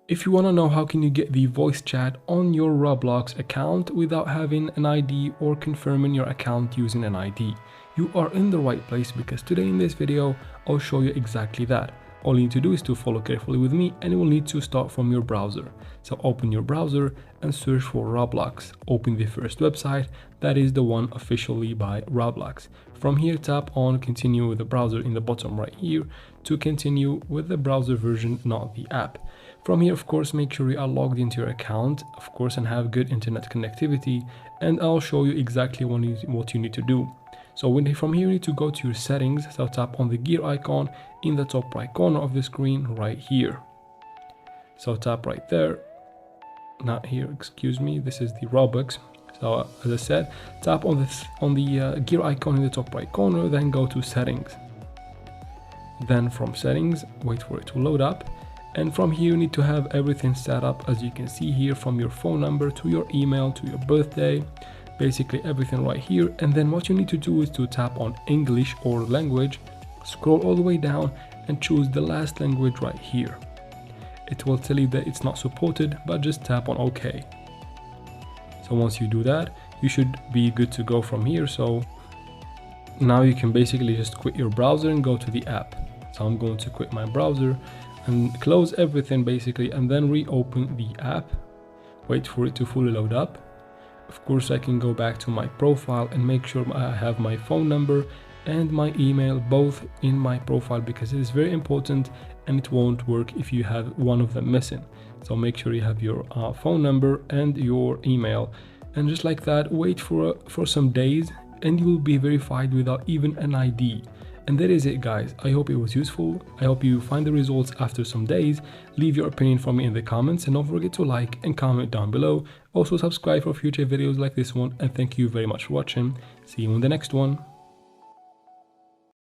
If you want to know how can you get the voice chat on your Roblox account without having an ID or confirming your account using an ID, you are in the right place, because today in this video I'll show you exactly that. All you need to do is to follow carefully with me, and you will need to start from your browser. So open your browser and search for Roblox. Open the first website, that is the one officially by Roblox. From here, tap on continue with the browser in the bottom right here to continue with the browser version, not the app. From here, of course, make sure you are logged into your account, of course, and have good internet connectivity, and I'll show you exactly what you need to do. So from here, you need to go to your settings. So tap on the gear icon in the top right corner of the screen right here. So tap right there, not here, excuse me, this is the Robux. So as I said, tap on the gear icon in the top right corner, then go to settings. Then from settings, wait for it to load up. And from here, you need to have everything set up, as you can see here, from your phone number to your email to your birthday, basically everything right here. And then what you need to do is to tap on English or language, scroll all the way down and choose the last language right here. It will tell you that it's not supported, but just tap on OK. So once you do that, you should be good to go from here. So now you can basically just quit your browser and go to the app. So I'm going to quit my browser and close everything basically, and then reopen the app, wait for it to fully load up. Of course, I can go back to my profile and make sure I have my phone number and my email both in my profile, because it is very important and it won't work if you have one of them missing. So make sure you have your phone number and your email, and just like that, wait for some days and you will be verified without even an ID. And that is it, guys. I hope it was useful. I hope you find the results after some days. Leave your opinion for me in the comments, and don't forget to like and comment down below. Also subscribe for future videos like this one, and thank you very much for watching. See you in the next one.